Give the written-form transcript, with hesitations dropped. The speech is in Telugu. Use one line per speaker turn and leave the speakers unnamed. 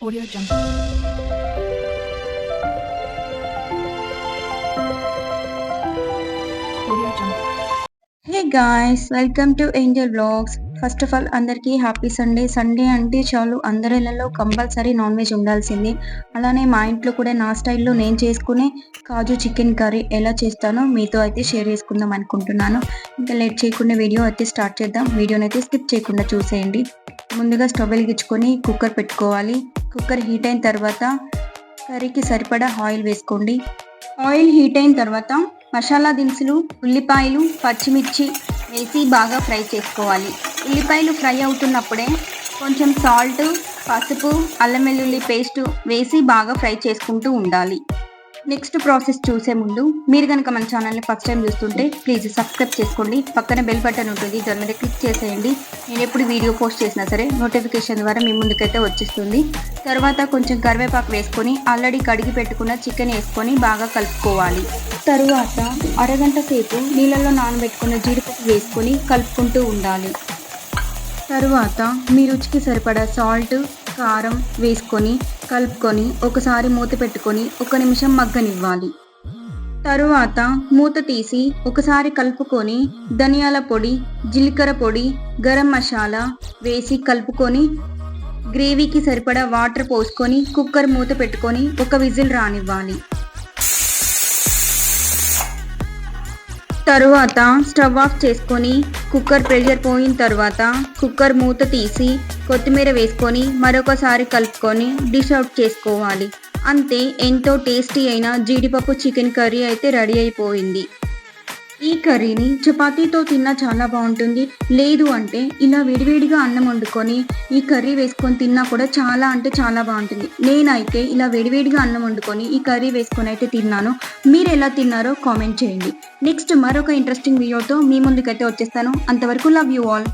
Audio Jungle. Audio Jungle.
Hey guys, welcome to Angel vlogs. First of all అందరికీ హ్యాపీ సండే. సండే అంటే చాలు అందరి ఇళ్ళలో కంపల్సరీ నాన్ వెజ్ ఉండాల్సిందే. అలానే మా ఇంట్లో కూడా నా స్టైల్లో నేను చేసుకునే కాజు చికెన్ కర్రీ ఎలా చేస్తానో మీతో అయితే షేర్ చేసుకుందాం అనుకుంటున్నాను. ఇంకా లేట్ చేయకుండా వీడియో అయితే స్టార్ట్ చేద్దాం. వీడియోని అయితే స్కిప్ చేయకుండా చూసేయండి. ముందుగా స్టవ్ వెలిగించుకొని కుక్కర్ పెట్టుకోవాలి. కుక్కర్ హీట్ అయిన తర్వాత కర్రీకి సరిపడా ఆయిల్ వేసుకోండి. ఆయిల్ హీట్ అయిన తర్వాత మసాలా దినుసులు, ఉల్లిపాయలు, పచ్చిమిర్చి వేసి బాగా ఫ్రై చేసుకోవాలి. ఉల్లిపాయలు ఫ్రై అవుతున్నప్పుడే కొంచెం సాల్ట్, పసుపు, అల్లం వెల్లుల్లి పేస్ట్ వేసి బాగా ఫ్రై చేసుకుంటూ ఉండాలి. నెక్స్ట్ ప్రాసెస్ చూసే ముందు మీరు కనుక మన ఛానల్ని ఫస్ట్ టైం చూస్తుంటే ప్లీజ్ సబ్స్క్రైబ్ చేసుకోండి. పక్కన బెల్ బటన్ ఉంటుంది, దాని మీద క్లిక్ చేసేయండి. నేను ఎప్పుడు వీడియో పోస్ట్ చేసినా సరే నోటిఫికేషన్ ద్వారా మీ ముందుకైతే వచ్చేస్తుంది. తర్వాత కొంచెం కరివేపాకు వేసుకొని ఆల్రెడీ కడిగి పెట్టుకున్న చికెన్ వేసుకొని బాగా కలుపుకోవాలి. తరువాత అరగంట సేపు నీళ్ళల్లో నానబెట్టుకున్న జీడిపప్పు వేసుకొని కలుపుకుంటూ ఉండాలి. తరువాత మీ రుచికి సరిపడా సాల్ట్, కారం వేసుకొని కలుపుకొని ఒకసారి మూత పెట్టుకొని 1 నిమిషం మగ్గనివ్వాలి. తరువాత మూత తీసి ఒకసారి కలుపుకొని ధనియాల పొడి, జీలకర్ర పొడి, గరం మసాలా వేసి కలుపుకొని గ్రేవీకి సరిపడా వాటర్ పోసుకొని కుక్కర్ మూత పెట్టుకొని 1 విజిల్ రానివ్వాలి. తరువాత స్టవ్ ఆఫ్ చేసుకొని కుక్కర్ ప్రెషర్ పోయిన తర్వాత కుక్కర్ మూత తీసి కొత్తిమీర వేసుకొని మరొకసారి కలుపుకొని డిష్ అవుట్ చేసుకోవాలి. అంతే, ఎంతో టేస్టీ అయిన జీడిపప్పు చికెన్ కర్రీ అయితే రెడీ అయిపోయింది. ఈ కర్రీని చపాతీతో తిన్నా చాలా బాగుంటుంది. లేదు అంటే ఇలా వేడివేడిగా అన్నం వండుకొని ఈ కర్రీ వేసుకొని తిన్నా కూడా చాలా అంటే చాలా బాగుంటుంది. నేనైతే ఇలా వేడివేడిగా అన్నం వండుకొని ఈ కర్రీ వేసుకొని అయితే తిన్నాను. మీరు ఎలా తిన్నారో కామెంట్ చేయండి. నెక్స్ట్ మరొక ఇంట్రెస్టింగ్ వీడియోతో మీ ముందుకైతే వచ్చేస్తాను. అంతవరకు లవ్ యూ ఆల్.